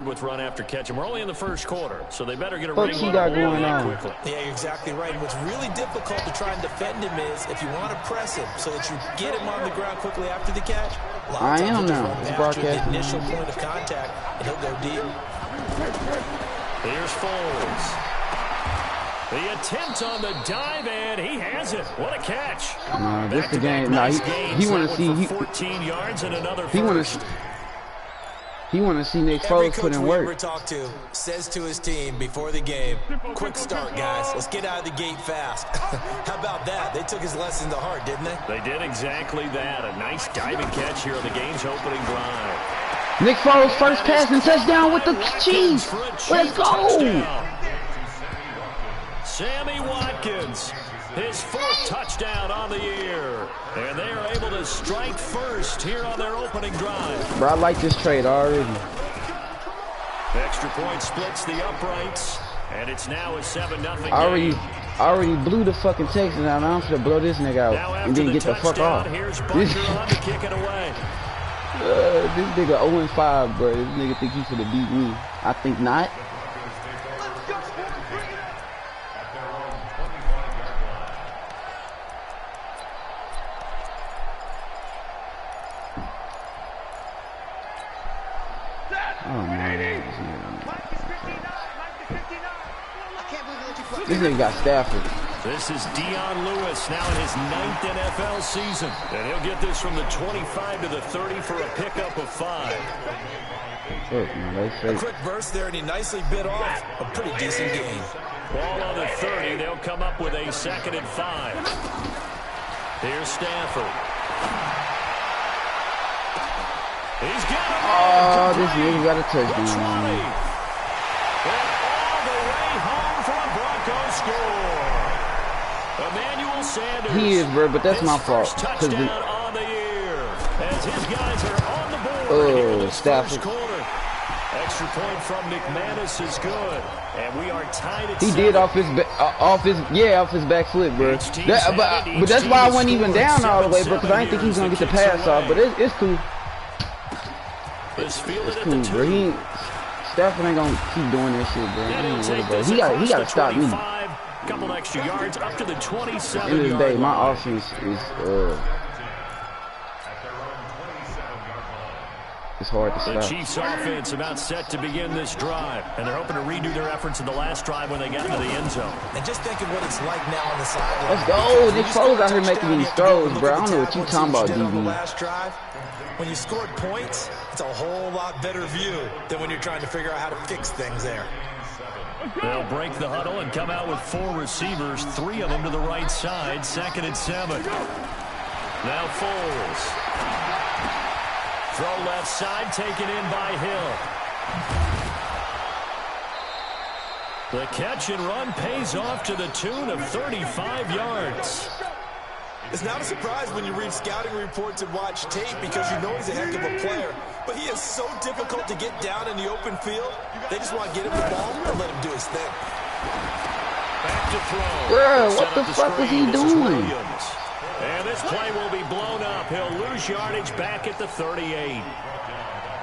with run after catch, and we're only in the first quarter, so they better get a What's he got going on? Quickly. Yeah, you're exactly right. And what's really difficult to try and defend him is if you want to press him so that you get him on the ground quickly after the catch. I am now. It's broadcast. The initial point of contact, and he'll go deep. Here's Foles. The attempt on the dive, and he has it. What a catch! No, this the game. No, he want to see. 14 yards and another. He want to see Nick Foles put in work. Every coach we ever talk to says to his team before the game, quick start, guys. Let's get out of the gate fast. How about that? They took his lesson to heart, didn't they? They did exactly that. A nice diving catch here on the game's opening drive. Nick Foles first pass and touchdown with the Chiefs. Let's go. Touchdown. Sammy Watkins, his fourth touchdown on the year. And they are able to strike first here on their opening drive. Bro, I like this trade already. Extra point splits the uprights, and it's now a 7-0 game. I already blew the fucking Texans out. I'm gonna blow this nigga out and then get the fuck off. Here's Bunker on to kick it away. This nigga 0-5, bro. This nigga think he finna beat me. I think not. Oh man, this nigga got Stafford. This is Dion Lewis now in his 9th NFL season. And he'll get this from the 25 to the 30 for a pickup of 5. A quick burst there, and he nicely bit off a pretty decent gain. Ball on the 30. They'll come up with a 2nd and 5. Here's Stafford. He's got it. Oh, this nigga got a touchdown. And all the way home for a Broncos score. Emmanuel Sanders. He is, bro, but that's my fault. Touchdown on the year. As his guys are on the board here in this first quarter. Extra point from McManus is good. And we are tied at 7. He did off his back flip, bro. But that's why I wasn't even down all the way, bro, because I didn't think he was going to get the pass off. But it's cool. It's cool, bro. Stafford ain't gonna keep doing that shit, bro. He gotta stop me. Couple extra yards up to the 27. End of the day, my offense is it's hard to stop. The Chiefs' offense about set to begin this drive, and they're hoping to redo their efforts in the last drive when they got into the end zone. And just think of what it's like now on the sideline. Let's go. Nick Foles out here making these throws, bro. I don't know what you talking about, DB. Last drive, when you scored points, it's a whole lot better view than when you're trying to figure out how to fix things there. They'll break the huddle and come out with 4 receivers, 3 of them to the right side, 2nd and 7. Now Foles. Throw left side, taken in by Hill. The catch and run pays off to the tune of 35 yards. It's not a surprise when you read scouting reports and watch tape because you know he's a heck of a player. But he is so difficult to get down in the open field. They just want to get him the ball and let him do his thing. Back to throw. Bro, what the fuck was he doing? And this play will be blown up. He'll lose yardage back at the 38.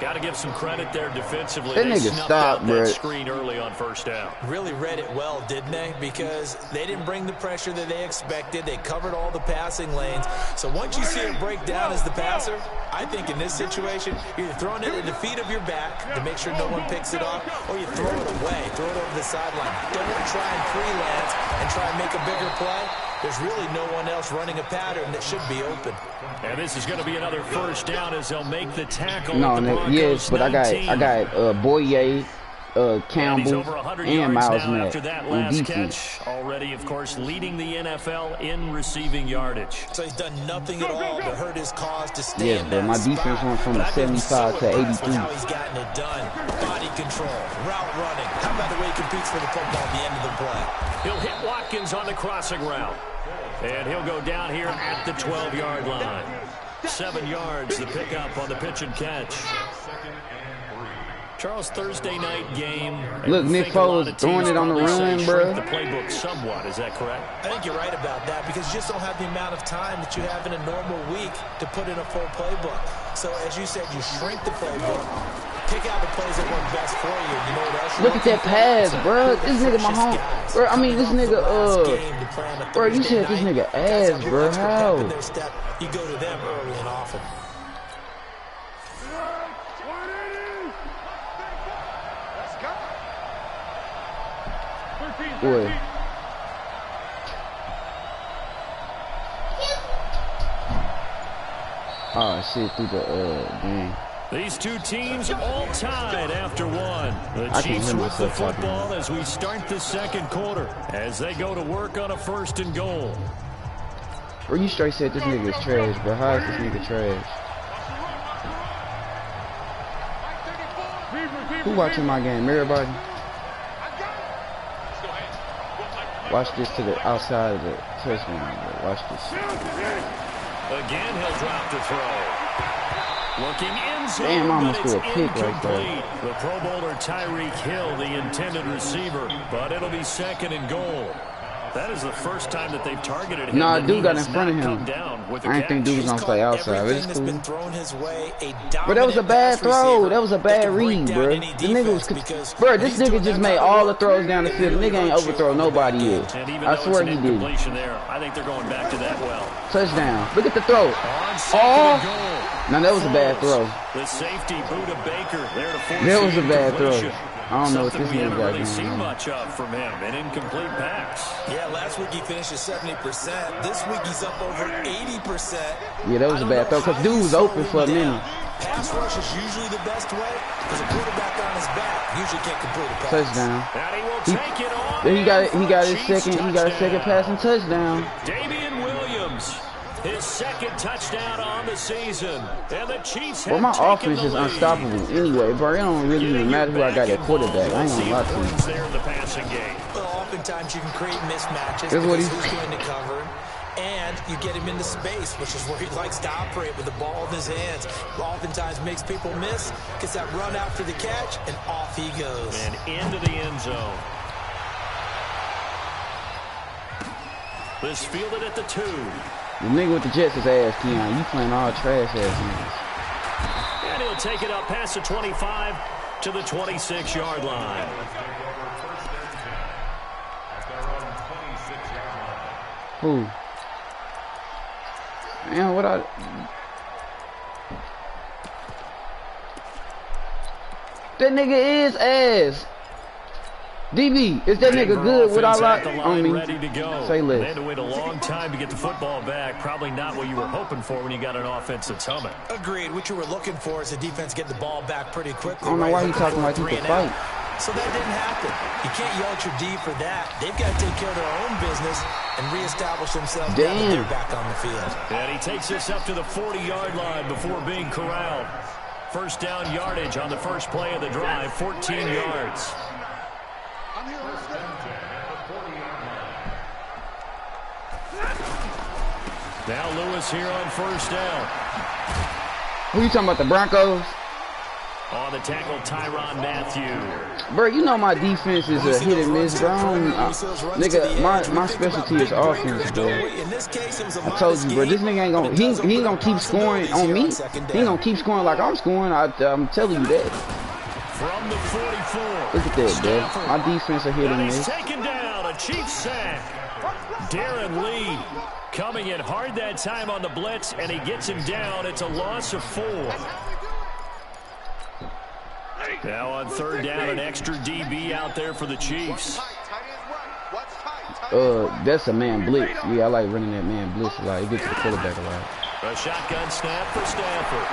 Got to give some credit there defensively. That nigga stopped, bro. That screen early on first down. Really read it well, didn't they? Because they didn't bring the pressure that they expected. They covered all the passing lanes. So once you see it break down as the passer, I think in this situation, you're either throwing it at the feet of your back to make sure no one picks it off, or you throw it away, throw it over the sideline. Don't try and freelance and try and make a bigger play. There's really no one else running a pattern that should be open. And this is going to be another first down as they'll make the tackle. No, yes, but I got Boye, Campbell, and Miles Mack on defense. Already, of course, leading the NFL in receiving yardage. So he's done nothing at all to hurt his cause to stay in but my defense went from 75 to 83. How he's gotten it done. Body control, route running. How about the way he competes for the football at the end of the play? He'll hit Watkins on the crossing route. And he'll go down here at the 12-yard line. 7 yards, the pickup on the pitch and catch. Charles, Thursday night game. Look, Nick Foles throwing it on the run, bro. The playbook somewhat, is that correct? I think you're right about that because you just don't have the amount of time that you have in a normal week to put in a full playbook. So, as you said, you shrink the playbook. Pick out the plays that work best for you. You know what else? Look at that pass, bro. This nigga Mahomes. Bro, I mean, this nigga, bro, you said this nigga ass, bro. How? You go to them early and often. Boy. Oh, shit, through the, game. These two teams all tied after one. The Chiefs with the football as we start the second quarter as they go to work on a 1st and goal. Bro, you straight said this nigga is trash, bro. How is this nigga trash? Who watching my game? Everybody? Watch this to the outside of the touchdown, bro. Watch this. Again, he'll drop to throw. Looking in zone, damn, I almost but threw a it's pick right there. incomplete. The Pro Bowler Tyreek Hill, the intended receiver, but it'll be 2nd and goal. That is the first time that they've targeted him. Nah, dude got in front of him. I didn't think dude was gonna play outside, but it's cool. But that was a bad throw. That was a bad read, bro. The nigga was, bro. This nigga just made all the throws down the field. The nigga ain't overthrow nobody yet. I swear he did. There, I think they're going back to that well. Touchdown. Look at the throw. Oh. Now that was a bad throw. The safety, Buda Baker, there to force that was a bad throw. I don't know what this nigga got really seen much of from him. An incomplete pass. Yeah, last week he finished at 70%. This week he's up over 80%. Yeah, that was a bad throw because dude was open for a minute. Pass rush is usually the best way because a quarterback on his back usually can't complete a pass. Touchdown. And he will take it on. He got his second passing touchdown. Damian Williams. His 2nd touchdown on the season. And the Chiefs have my offense is unstoppable anyway, bro. It don't really even matter who I got at quarterback. I ain't gonna lie to you. There in the passing game. Well, oftentimes you can create mismatches because who's going to cover. And you get him into space, which is where he likes to operate with the ball in his hands. Oftentimes makes people miss, gets that run after the catch, and off he goes. And into the end zone. This fielded at the 2. The nigga with the Jets is ass, Keon. You playing all trash ass niggas. And he'll take it up past the 25 to the 26-yard line. Who? Man, what that nigga is ass. DB, is that nigga good without on me? Ready to go. Say less. They had to wait a long time to get the football back. Probably not what you were hoping for when you got an offense that's humming. Agreed. What you were looking for is the defense get the ball back pretty quickly. I don't know why he's talking like he could fight. So that didn't happen. You can't yell at your D for that. They've got to take care of their own business and reestablish themselves now that they're back on the field. And he takes this up to the 40-yard line before being corralled. First down yardage on the first play of the drive, 14 yards. Now Lewis here on first down. Who you talking about, the Broncos? On the tackle, Tyrann Mathieu. Bro, you know my defense is a hit and miss, bro. Nigga, my specialty is offense, bro. I told you, bro, this nigga ain't gonna, he ain't gonna keep scoring on me. He ain't gonna keep scoring like I'm scoring. I'm telling you that. From the 44. Look at that, bro. My defense a hit and miss. He's taken down, a Chiefs sack. Darren Lee coming in hard that time on the blitz, and he gets him down. It's a loss of 4. Now on third down, an extra DB out there for the Chiefs. That's a man blitz. Yeah, I like running that man blitz a lot. It gets to the quarterback a lot. A shotgun snap for Stafford.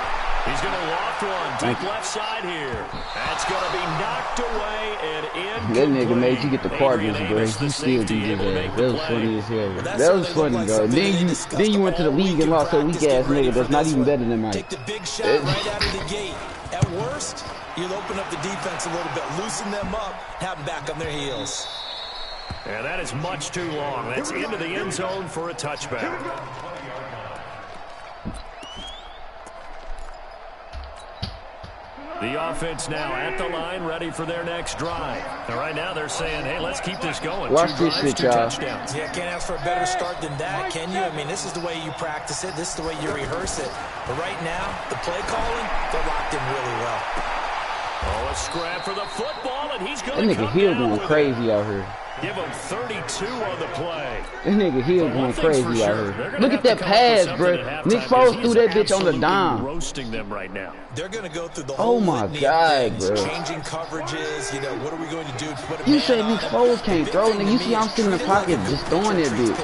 He's going to loft one deep left side here. That's going to be knocked away and in. That nigga made you get the Cardinals, bro. You still do that. That was funny as hell. That was funny, though. Then you went to the league and lost a weak ass nigga that's not even better than Mike. Take the big shot right out of the gate. At worst, you'll open up the defense a little bit, loosen them up, have them back on their heels. And that is much too long. That's into the end zone for a touchback. The offense now at the line, ready for their next drive. And right now they're saying, hey, let's keep this going. Watch this shit, y'all. Yeah, can't ask for a better start than that, can you? I mean, this is the way you practice it. This is the way you rehearse it. But right now, the play calling, they're locked in really well. Oh, a scrap for the football, and he's going to that nigga Hill going crazy out here. Give him 32 on the play. This nigga Hill going crazy out here. Look at that pass, bro. Nick Foles threw that bitch on the dime. Roasting them right now. They're going to go through the whole my God, bro. Changing coverages, you know, what are we going to do? You say Nick Foles can't throw, nigga. You see I'm sitting in the pocket just throwing that bitch.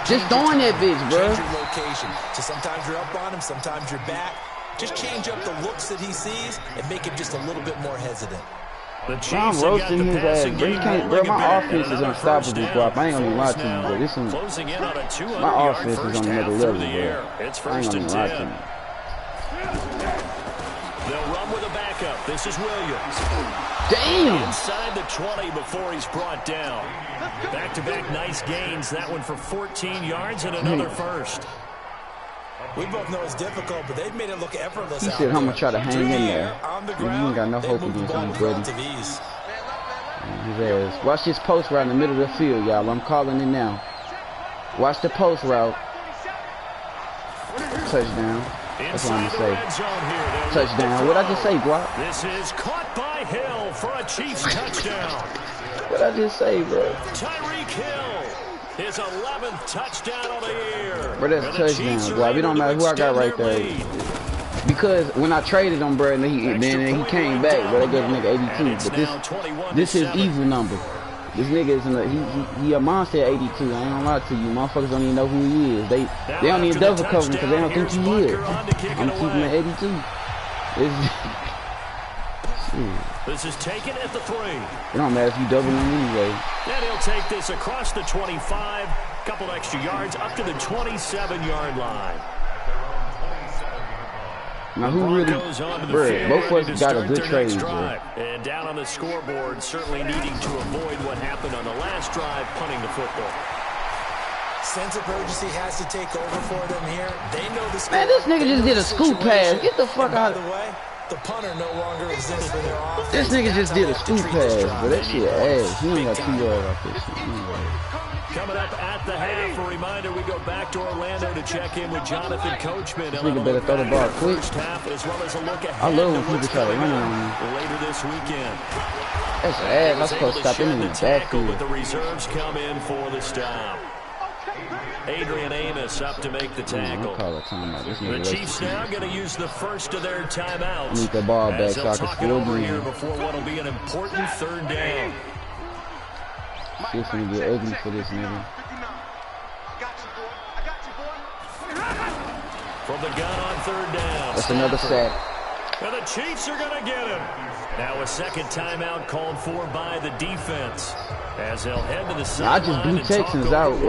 Just throwing that bitch, bro. Change your location. So sometimes you're up on him, sometimes you're back. Just change up the looks that he sees and make him just a little bit more hesitant. I'm roasting his ass, bro. You can't, bro. My offense is unstoppable, bro. I ain't gonna lie to you, bro. This one, my offense is on another level, bro. I ain't gonna lie to you. They'll run with a backup. This is Williams. Damn! Inside the 20 before he's brought down. Back-to-back nice gains. That one for 14 yards and another first. We both know it's difficult, but they've made it look effortless. He said, I'm going to try to hang in there. You ain't got no hope against him, buddy. His ass. Watch this post route in the middle of the field, y'all. I'm calling it now. Watch the post route. Touchdown. That's what I'm going to say. Touchdown. What'd I just say, Brock? This is caught by Hill for a Chiefs touchdown. What'd I just say, bro? Tyreek Hill. His 11th touchdown of the year. Bro, that's a touchdown, boy. It don't matter who I got right there. Because when I traded him, bro, and he came back, bro, they gave the nigga 82. But this is evil number. This nigga is he a monster at 82. I ain't gonna lie to you. Motherfuckers don't even know who he is. They don't even double cover him because they don't think he is. I'm keeping him at 82. This is taken at the 3. It don't matter if you double him anyway. And he'll take this across the 25. Couple extra yards up to the 27-yard line. Now who really, bro, both of us got a good trade, bro. And down on the scoreboard, certainly needing to avoid what happened on the last drive, punting the football. Sense of urgency has to take over for them here. They know the score. Man, this nigga just did a scoop pass. Get the fuck out. By the way, the punter no longer exists for their offense. This nigga just did a scoop pass, but that shit ass. He only got 2 yards off this shit. Coming up at the half, a reminder, we go back to Orlando to check in with Jonathan Coachman. This nigga better throw the ball quick. As well as a look I love when people try to run on me. Later this weekend. That's ass. I'm supposed to stop him in the backfield. But the reserves come in for the stop. Adrian Amos up to make the tackle. The Chiefs now going to use the first of their timeouts. I need the ball back so I can score again. Before what will be an important third down. Shit's gonna get ugly for this nigga. From the gun on third down. That's another sack. And the Chiefs are gonna get him. Now a second timeout called for by the defense. As they'll head to the sideline. I just blew Texans out,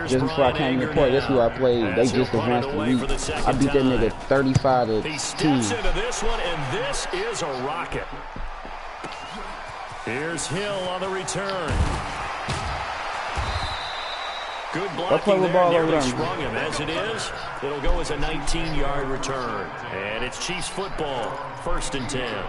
just before I came to the point. That's who I played. They just advanced the week. I beat that nigga 35-2. He steps into this one, and this is a rocket. Here's Hill on the return. Good blocking there, nearly sprung him. As it is, it'll go as a 19-yard return. And it's Chiefs football, 1st and 10.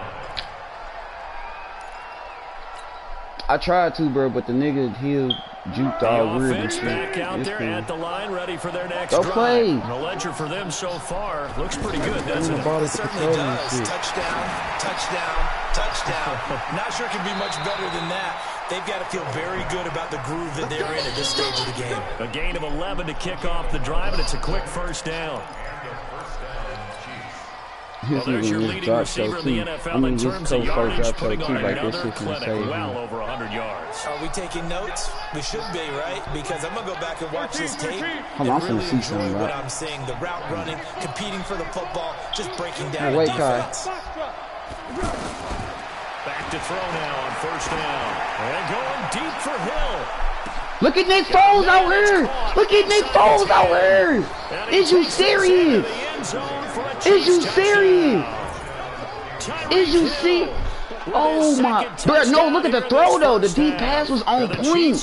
I tried to, bro, but the nigga Hill juked all weird and shit. Back out there at the line, ready for their next drive. Play. The ledger for them so far looks pretty good, doesn't it? It certainly does. Touchdown, touchdown, touchdown. Not sure it can be much better than that. They've got to feel very good about the groove that they're in at this stage of the game. A gain of 11 to kick off the drive, and it's a quick first down. His nigga just dropped so too. I mean, this coach first drop so too, like this shit's gonna save well over 100 yards. Are we taking notes? We should be, right? Because I'm gonna go back and watch this tape. Hold on, I'm finna see something, what right? I'm seeing, the route running, competing for the football, just breaking down hey, wait, defense. Back to throw now on first down. And going deep for Hill. Look at Nick Foles out here! Look at Nick Foles out here! Is you serious? Is you serious? Is you serious? Oh my! Bro, no, look at the throw though. The deep pass was on point.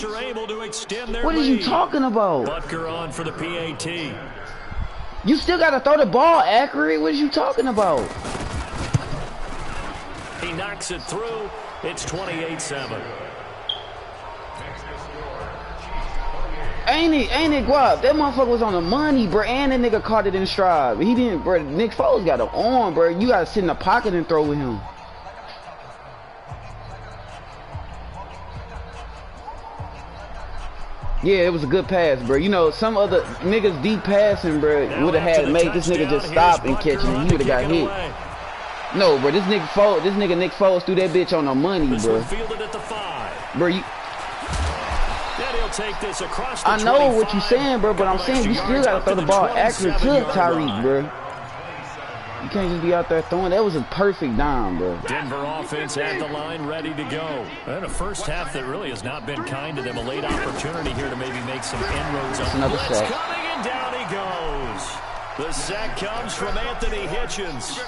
What are you talking about? Butker on for the PAT. You still gotta throw the ball accurate. What are you talking about? He knocks it through. It's 28-7. Hey, Ain't it, Guap? That motherfucker was on the money, bro. And that nigga caught it in stride. He didn't, bro. Nick Foles got an arm, bro. You gotta sit in the pocket and throw with him. Yeah, it was a good pass, bro. You know, some other niggas deep passing, bro, would have had made this nigga just stop and catch it, and he would have got hit. No, bro, this nigga Nick Foles threw that bitch on the money, bro. Bro, you. I know what you saying, bro, but I'm saying you still gotta throw the ball accurate to Tyreek, bro. You can't just be out there throwing. That was a perfect dime, bro. Denver offense at the line, ready to go. And a first half that really has not been kind to them. A late opportunity here to maybe make some inroads. That's another sack. Coming and down he goes. The sack comes from Anthony Hitchens.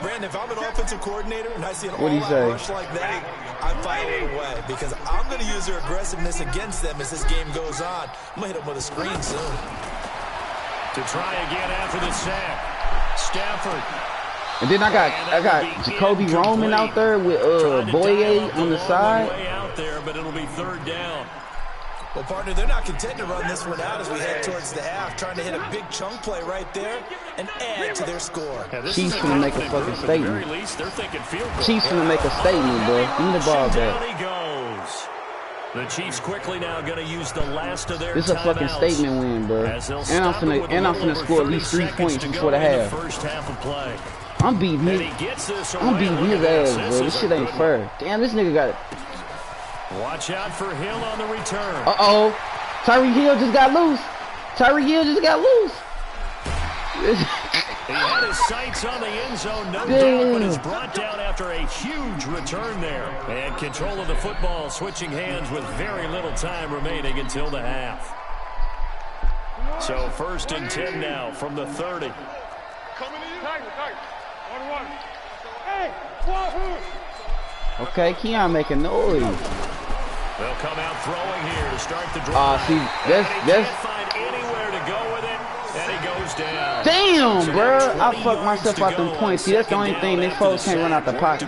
Brandon, if I'm an offensive coordinator and I see an all-out rush like that, I file it away because I'm going to use their aggressiveness against them as this game goes on. I'm going to hit them with a screen soon. To try again after the sack. Stafford. And then I got Jacoby Roman out there with Boye on the side. Way out there, but it'll be third down. Well, partner, they're not content to run this one out as we head towards the half, trying to hit a big chunk play right there and add to their score. Chiefs gonna make a fucking statement. Chiefs gonna make a statement, bro. Give me the ball back. The Chiefs quickly now going to use the last of their This is a fucking statement win, bro. And I'm finna score at least 3 points before the half. I'm beating his ass, bro. This shit ain't fair. Damn, this nigga got it. Watch out for Hill on the return. Uh-oh. Tyreek Hill just got loose. Tyreek Hill just got loose. He had his sights on the end zone, no doubt, but is brought down after a huge return there. And control of the football, switching hands with very little time remaining until the half. So 1st and 10 now from the 30. Okay, Keon making noise. They'll come out throwing here to start the drive. See, that's can't find anywhere to go with it, and he goes down. Damn, so bro. I fucked myself out them points. See, that's the only thing these folks can't run out the pocket.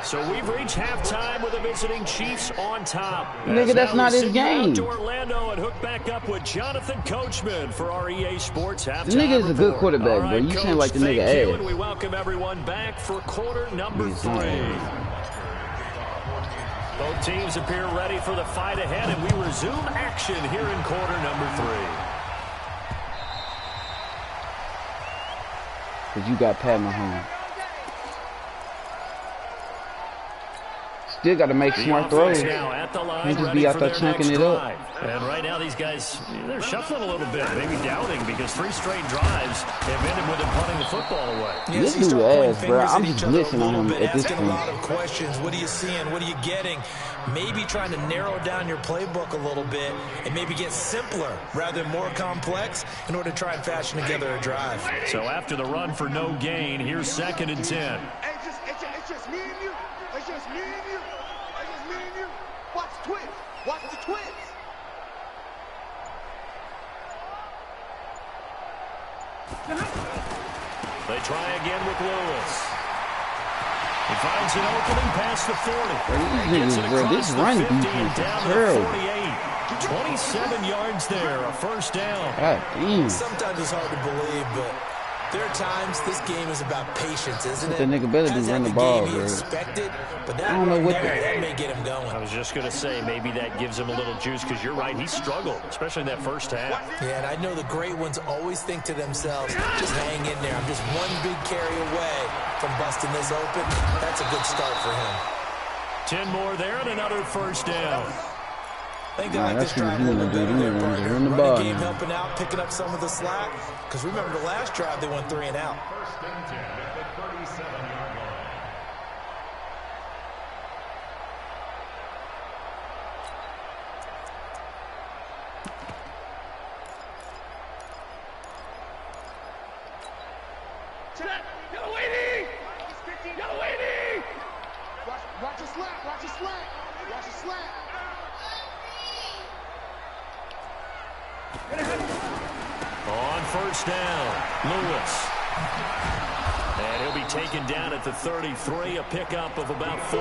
So we've reached halftime with the visiting Chiefs on top. Nigga, that's not his game. To Orlando and hook back up with Jonathan Coachman for our EA Sports halftime. The nigga is a good quarterback, bro. You seem like the nigga ass. And we welcome everyone back for quarter number 3. Both teams appear ready for the fight ahead, and we resume action here in quarter number 3. Because you got Pat Mahomes. Still got to make smart throws. Can't just be out there chunking it up. And right now these guys, they're shuffling a little bit, maybe doubting, because 3 straight drives have ended with them punting the football away. This dude ass, bro. I'm just listening on him at this point. A lot of questions. What are you seeing? What are you getting? Maybe trying to narrow down your playbook a little bit and maybe get simpler rather than more complex in order to try and fashion together a drive. So after the run for no gain, here's 2nd and 10. It's just me and you. It's just me and you. It's just me and you. Watch the twins. Watch the twins. They try again with Lewis. He finds an opening past the 40. This run defense is terrible. 27 yards there, a first down. God damn. Sometimes it's hard to believe, but there are times this game is about patience, isn't it? The nigga better be running the ball, bro. But that I don't know what that may get him going. I was just going to say, maybe that gives him a little juice, because you're right, he struggled, especially in that first half. Yeah, and I know the great ones always think to themselves, just hang in there. I'm just one big carry away from busting this open. That's a good start for him. 10 more there and another first down. Thank God this drive a little bit there, partner. Running game helping out, picking up some of the slack. Because remember, the last drive, they went 3 and out. First and 10 at the 37-yard line. Yellow lady! Yellow lady! Watch your slack, watch your slack, watch your slack. On first down, Lewis. And he'll be taken down at the 33, a pickup of about 4.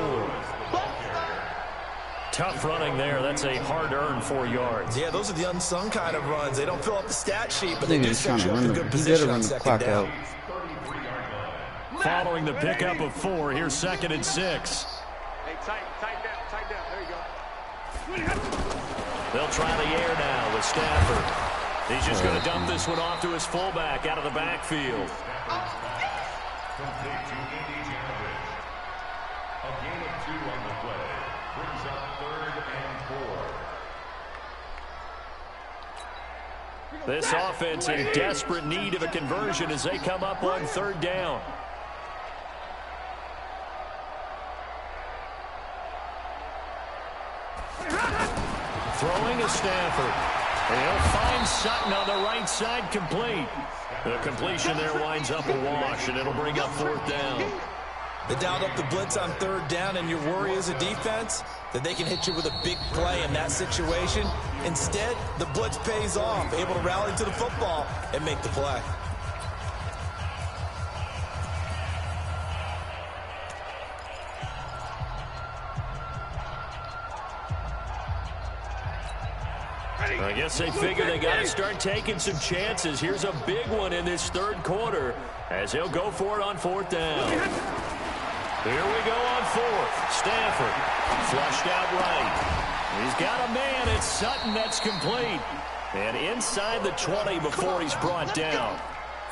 Tough running there. That's a hard-earned 4 yards. Yeah, those are the unsung kind of runs. They don't fill up the stat sheet, but they do set you up in good position on second down. Following the pickup of 4, here's 2nd and 6. Hey, tighten down. There you go. They'll try the air now with Stafford. He's just going to dump this one off to his fullback out of the backfield. Complete to Andy Janovich. A gain of 2 on the play. Brings up 3rd and 4. This offense in desperate need of a conversion as they come up on 3rd down. Throwing to Stafford. And he'll find Sutton on the right side, complete. The completion there winds up a wash, and it'll bring up 4th down. They dialed up the blitz on 3rd down, and your worry as a defense that they can hit you with a big play in that situation. Instead, the blitz pays off, able to rally to the football and make the play. I guess they figure they got to start taking some chances. Here's a big one in this 3rd quarter as he'll go for it on 4th down. Here we go on 4th. Stafford flushed out right. He's got a man. It's Sutton that's complete. And inside the 20 before he's brought down.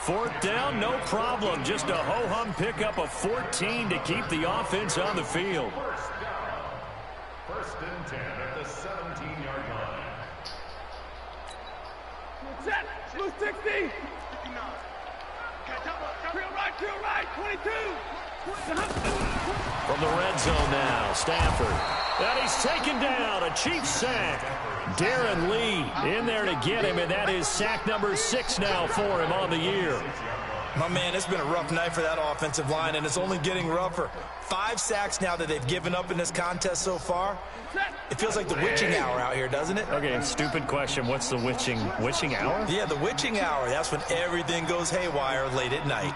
4th down, no problem. Just a ho-hum pickup of 14 to keep the offense on the field. 1st and 10 at the 17-yard line. Set. Blue 60. 59. Drill right. 22. From the red zone now, Stafford. And he's taken down. A Chiefs sack. Darren Lee in there to get him, and that is sack number 6 now for him on the year. My man, it's been a rough night for that offensive line, and it's only getting rougher. 5 sacks now that they've given up in this contest so far. It feels like the witching hour out here, doesn't it? Okay, stupid question. What's the witching hour? Yeah, the witching hour. That's when everything goes haywire late at night.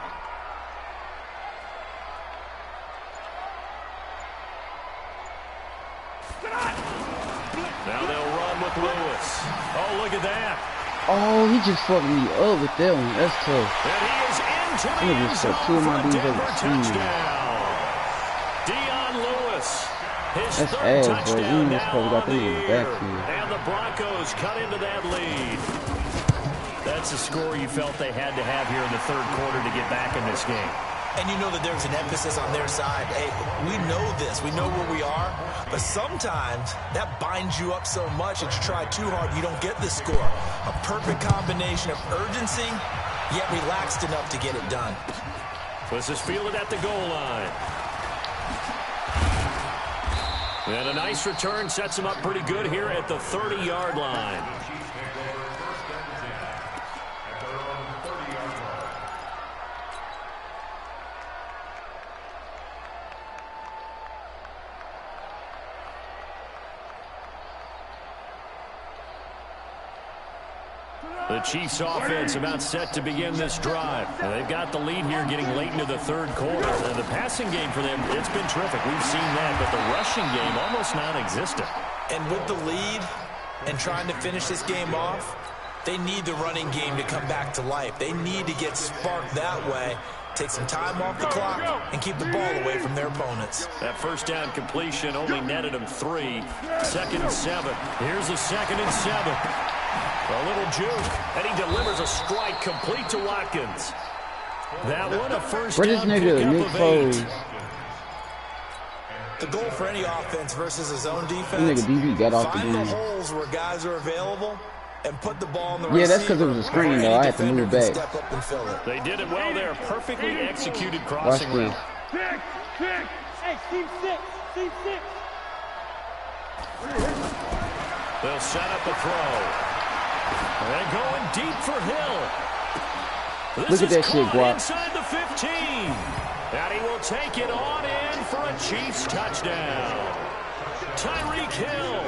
Now they'll run with Lewis. Oh, look at that. Oh, he just fucked me up with that one. That's tough. And he is into the end zone two of my for a defensive Denver touchdown. Dion Lewis, his That's 3rd ass, bro. touchdown You now supposed to got on the them in the year. backfield. And the Broncos cut into that lead. That's the score you felt they had to have here in the 3rd quarter to get back in this game. And you know that there's an emphasis on their side. Hey, we know this. We know where we are. But sometimes that binds you up so much that you try too hard, you don't get the score. A perfect combination of urgency, yet relaxed enough to get it done. This is fielded at the goal line. And a nice return sets him up pretty good here at the 30-yard line. The Chiefs offense about set to begin this drive. And they've got the lead here getting late into the 3rd quarter. And the passing game for them, it's been terrific. We've seen that, but the rushing game almost non-existent. And with the lead and trying to finish this game off, they need the running game to come back to life. They need to get sparked that way, take some time off the clock, and keep the ball away from their opponents. That 1st down completion only netted them 3. 2nd and 7. Here's the 2nd and 7. A little juke, and he delivers a strike complete to Watkins. That one a 1st down pickup of 8. The goal for any offense versus his own defense, find the holes where guys are available and put the ball in the receiver. Yeah, that's because it was a screen, though. I had to move back. Step up and fill it. They did it well there. Perfectly executed crossing route. Hey, team 6. They'll set up a throw. They're going deep for Hill. Look at that shit, Guap. Inside the 15. And he will take it on in for a Chiefs touchdown. Tyreek Hill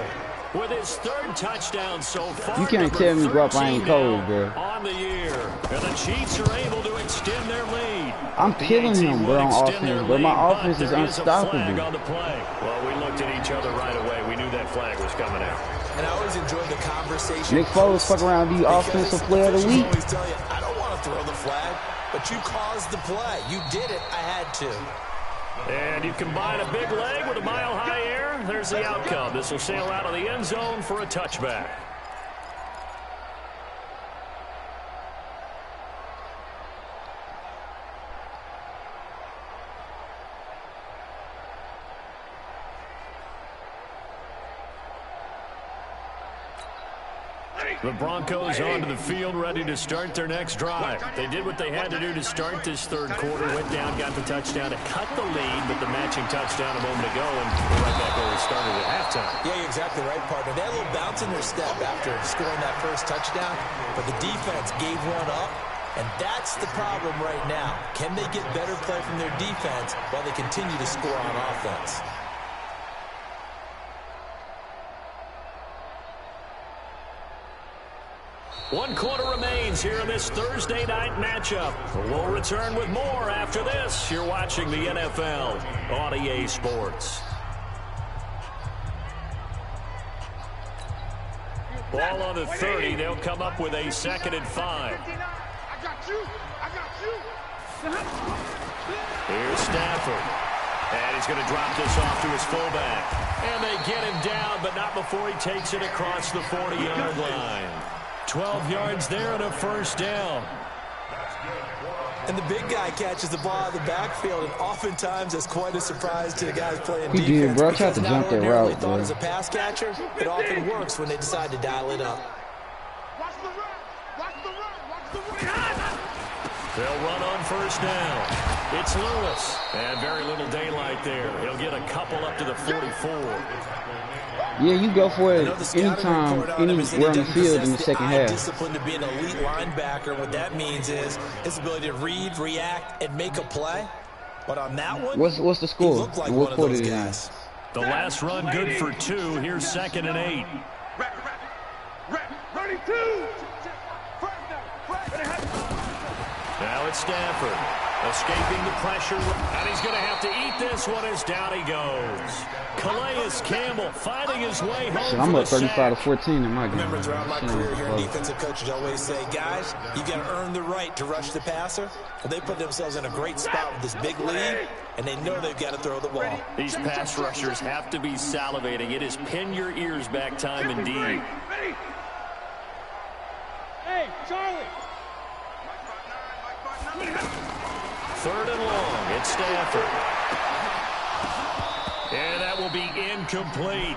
with his 3rd touchdown so far. You can't tell me, Guap, I ain't cold, bro. On the year. And the Chiefs are able to extend their lead. I'm killing him, bro, on offense, but my offense is unstoppable. On the play. Well, we looked at each other right away. We knew that flag was coming out. And I always enjoy the conversation. Nick Foles fuck around the offensive player of the week. Always tell you, I don't want to throw the flag, but you caused the play. You did it. I had to. And you combine a big leg with a mile-high air. There's the outcome. This will sail out of the end zone for a touchback. The Broncos onto the field, ready to start their next drive. They did what they had to do to start this third quarter. Went down, got the touchdown to cut the lead, but the matching touchdown a moment ago, and we're right back where we started at halftime. Yeah, you're exactly right, partner. They had a little bounce in their step after scoring that first touchdown, but the defense gave one up, and that's the problem right now. Can they get better play from their defense while they continue to score on offense? One quarter remains here in this Thursday night matchup. We'll return with more after this. You're watching the NFL on EA Sports. Ball on the 30. They'll come up with a 2nd and 5. I got you. I got you. Here's Stafford. And he's going to drop this off to his fullback. And they get him down, but not before he takes it across the 40-yard line. 12 yards there and a first down. And the big guy catches the ball out of the backfield, and oftentimes that's quite a surprise to the guys playing defense. He did, bro. I tried to jump that route, bro. As a pass catcher, it often works when they decide to dial it up. Watch the run. Watch the run. Watch the run. They'll run on first down. It's Lewis. And very little daylight there. He'll get a couple up to the 44. Yeah, you go for it anytime, anywhere on the field in the second half. Discipline to be an elite linebacker. What that means is his ability to read, react, and make a play. But on that one, what's the score? Like what quarter is it? The last run good for 2. Here's 2nd and 8. Ready, 2. Now it's Stafford. Escaping the pressure, and he's going to have to eat this one as down he goes. Calais Campbell finding his way home. So I'm up 35-14 in my game. Remember, throughout my career here, defensive coaches always say, guys, you got to earn the right to rush the passer. Well, they put themselves in a great spot with this big lead, and they know they've got to throw the ball. These pass rushers have to be salivating. It is pin your ears back time indeed. Hey, Charlie. 3rd and long. It's Stafford. And that will be incomplete.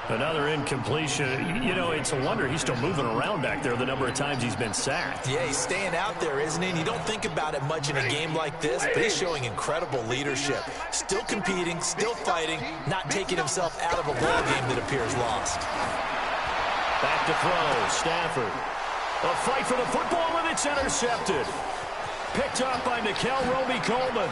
Another incompletion. You know, it's a wonder he's still moving around back there the number of times he's been sacked. Yeah, he's staying out there, isn't he? And you don't think about it much in a game like this, but he's showing incredible leadership. Still competing, still fighting, not taking himself out of a ball game that appears lost. Back to throw. Stafford. A fight for the football, and it's intercepted. Picked up by Nikel Roby-Coleman.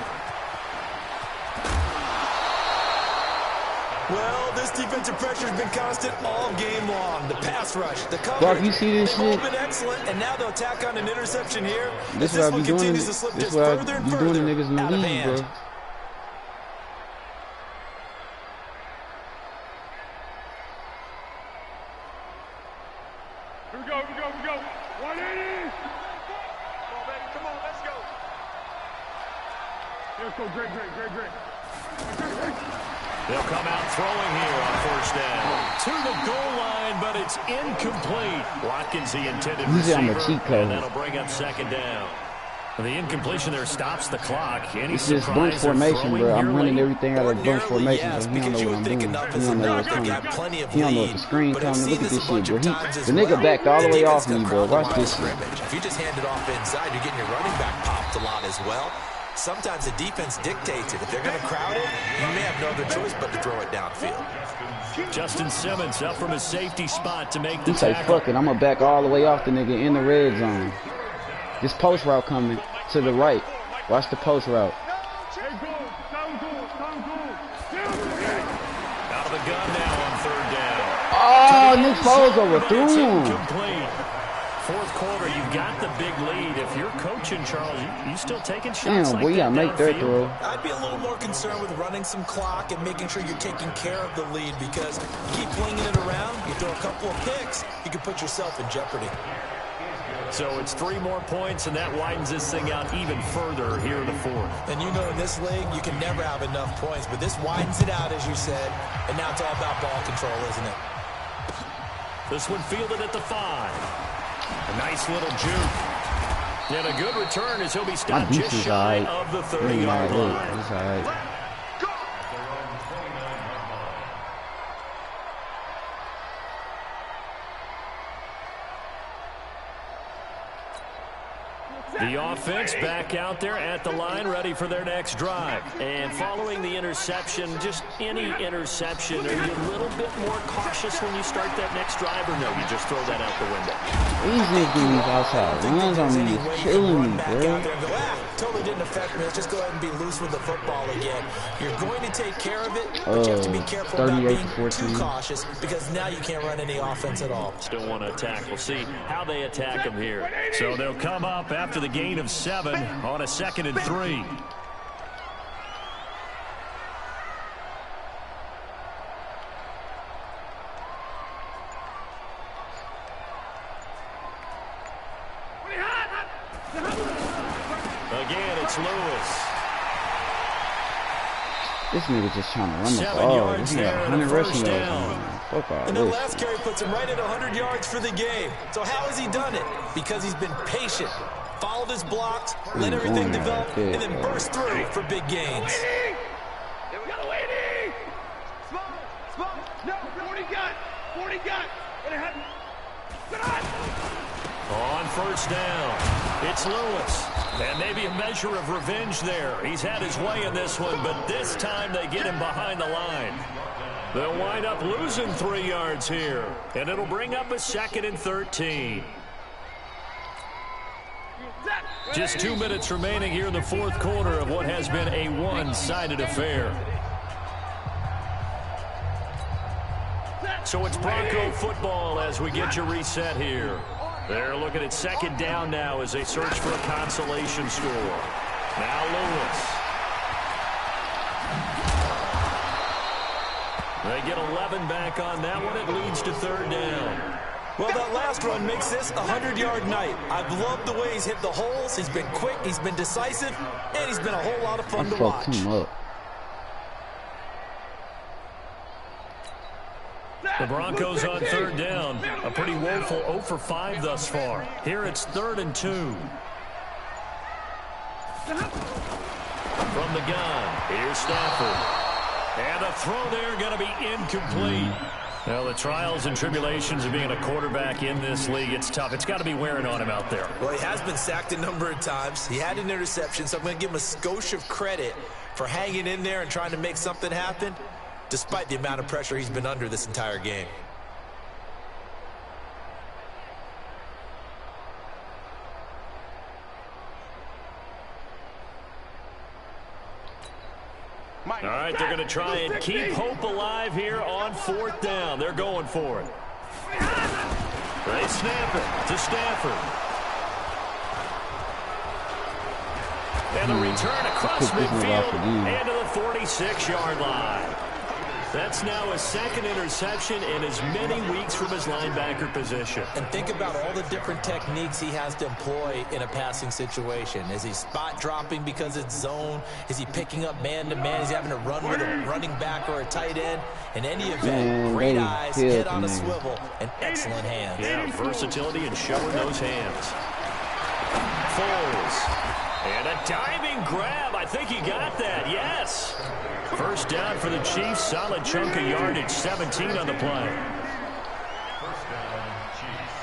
Well, this defensive pressure has been constant all game long. The pass rush, the coverage. Brock, you see this shit? Been excellent, and now they'll tack on an interception here. This is what I be doing. This is what I be doing to niggas in the league, bro. Here we go. 180. Come on, let's go. Let's go, great. They'll come out throwing here on first down. To the goal line, but it's incomplete. Watkins, the intended receiver, and that'll bring up 2nd down. The incompletion there stops the clock. It's just bunch formation, bro. I'm running everything out of bunch formation. Yes, he don't know what I'm doing. He don't know what's coming. He don't know what the screen coming. Look at this shit, bro. The nigga backed all the way off me, bro. Watch this shit. If you just hand it off inside, you're getting your running back popped a lot as well. Sometimes the defense dictates it. If they're going to crowd it, you may have no other choice but to throw it downfield. Justin Simmons up from his safety spot to make the tackle. He say, fuck it, I'm going to back all the way off the nigga in the red zone. This post route coming to the right. Watch the post route. Out of the gun now on 3rd down. Oh, Nick Foles overthrew him. Fourth quarter, you've got the big lead. If you're coaching, Charles, you still taking shots Damn, like boy, you gotta make that throw. I'd be a little more concerned with running some clock and making sure you're taking care of the lead, because you keep flinging it around, you throw a couple of picks, you can put yourself in jeopardy. So it's 3 more points, and that widens this thing out even further here in the fourth. And you know in this league, you can never have enough points, but this widens it out, as you said, and now it's all about ball control, isn't it? This one fielded at the 5. A nice little juke. And a good return as he'll be stopped just shy of the 30-yard line. The offense back out there at the line, ready for their next drive. And following the interception, just any interception, are you a little bit more cautious when you start that next drive, or no, you just throw that out the window? These niggas outside runs on me is killing me, bro. Totally didn't affect me. Let's just go ahead and be loose with the football again. You're going to take care of it, but you have to be careful about being too cautious, because now you can't run any offense at all. Still want to attack. We'll see how they attack them here. So they'll come up after the gain of 7 on a 2nd and 3. Again, it's Lewis. This nigga just trying to run the ball. This nigga 100 rushing yards. Fuck all And the this. last carry puts him right at 100 yards for the game. So how has he done it? Because he's been patient, followed his blocks, let everything develop, and then burst through for big gains. We got a lady! Small, no, 40 gun, what happened? On first down, it's Lewis. And maybe a measure of revenge there. He's had his way in this one, but this time they get him behind the line. They'll wind up losing 3 yards here, and it'll bring up a 2nd and 13. Just 2 minutes remaining here in the fourth quarter of what has been a one-sided affair. So it's Bronco football as we get you reset here. They're looking at 2nd down now as they search for a consolation score. Now Lewis. They get 11 back on that one. It leads to 3rd down. Well, that last run makes this a 100-yard night. I've loved the way he's hit the holes. He's been quick, he's been decisive, and he's been a whole lot of fun to watch. The Broncos on 3rd down. A pretty woeful 0 for 5 thus far. Here it's 3rd and 2. From the gun, here's Stafford. And the throw there going to be incomplete. Well, the trials and tribulations of being a quarterback in this league, it's tough. It's got to be wearing on him out there. Well, he has been sacked a number of times. He had an interception, so I'm going to give him a skosh of credit for hanging in there and trying to make something happen, despite the amount of pressure he's been under this entire game. All right, they're going to try and keep hope alive here on 4th down. They're going for it. They snap it to Stafford. And the return across midfield and to the 46-yard line. That's now his 2nd interception in as many weeks from his linebacker position. And think about all the different techniques he has to employ in a passing situation. Is he spot dropping because it's zone? Is he picking up man-to-man? Is he having to run with a running back or a tight end? In any event, great eyes, head on a swivel, and excellent hands. Yeah, versatility and showing those hands. Foles. And a diving grab. I think he got that. Yes. First down for the Chiefs. Solid chunk of yardage. 17 on the play. First down, Chiefs.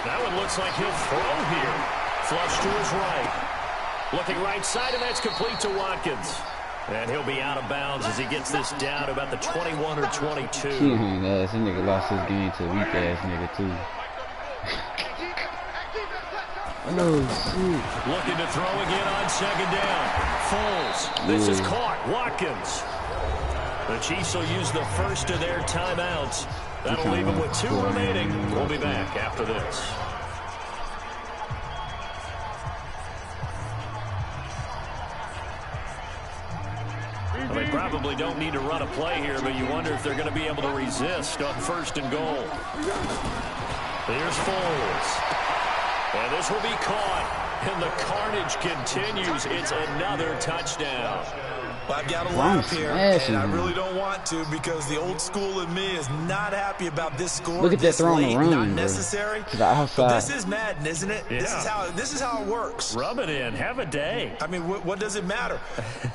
That one looks like he'll throw here. Flush to his right. Looking right side, and that's complete to Watkins. And he'll be out of bounds as he gets this down about the 21 or 22. This nigga lost his game to a weak-ass nigga, too. Oh, shit. Looking to throw again on 2nd down. Foles. This is caught. Watkins. The Chiefs will use the first of their timeouts. That'll leave them with 2 remaining. We'll be back after this. Well, they probably don't need to run a play here, but you wonder if they're going to be able to resist on 1st and goal. Here's Foles. And this will be caught. And the carnage continues. It's another touchdown. Well, I've got to laugh here, and I really don't want to because the old school in me is not happy about this score. Look at that throw on the run, not necessary. To the outside. But this is Madden, isn't it? Yeah. This is how it works. Rub it in. Have a day. I mean, what does it matter?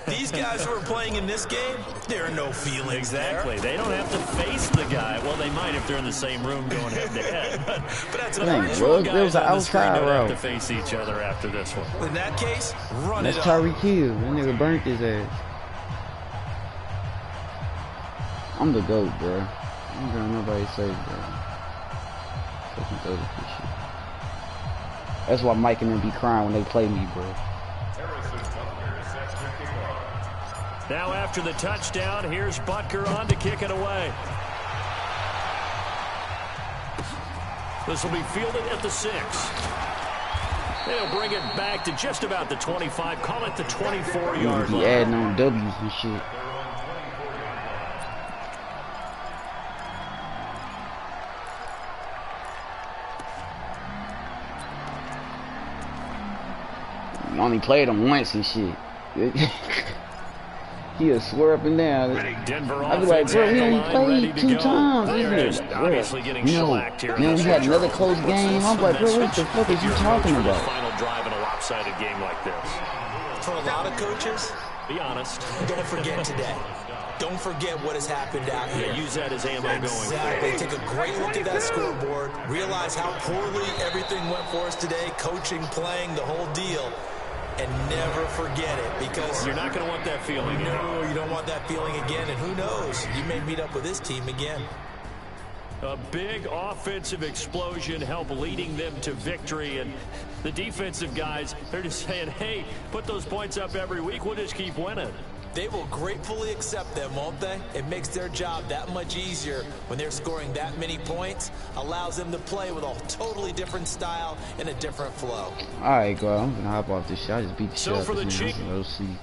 These guys who are playing in this game, there are no feelings exactly. There. They don't have to face the guy. Well, they might if they're in the same room going head-to-head. But that's a virtual guys on the screen don't have to face each other after this one. In that case, run that's it up. That's Tyreek Hill. That nigga burnt his ass. I'm the GOAT, bro. I don't care what nobody say, bro. Fucking GOAT this shit. That's why Mike and them be crying when they play me, bro. Now after the touchdown, here's Butker on to kick it away. This will be fielded at the 6. They'll bring it back to just about the 25. Call it the 24-yard line. Be adding on W's and shit. Only played him once and shit. He'll swear up and down. I'd be like, bro, we only played 2 times. Obviously getting shellacked here. Then we had another close game. I'm like, bro, what the fuck is you talking about? Final drive in a lopsided game like this. For a lot of coaches, be honest. Don't forget today. Don't forget what has happened out here. Yeah, use that as ammo going forward. Exactly. Take a great look at that scoreboard. Realize how poorly everything went for us today. Coaching, playing, the whole deal. And never forget it, because you're not going to want that feeling again. No, you don't want that feeling again, and who knows, you may meet up with this team again. A big offensive explosion helped leading them to victory, and the defensive guys, they're just saying, hey, put those points up every week, we'll just keep winning. They will gratefully accept them, won't they? It makes their job that much easier when they're scoring that many points. Allows them to play with a totally different style and a different flow. All right, girl, I'm gonna hop off this shit. I just beat the shit out of this man. Let's see.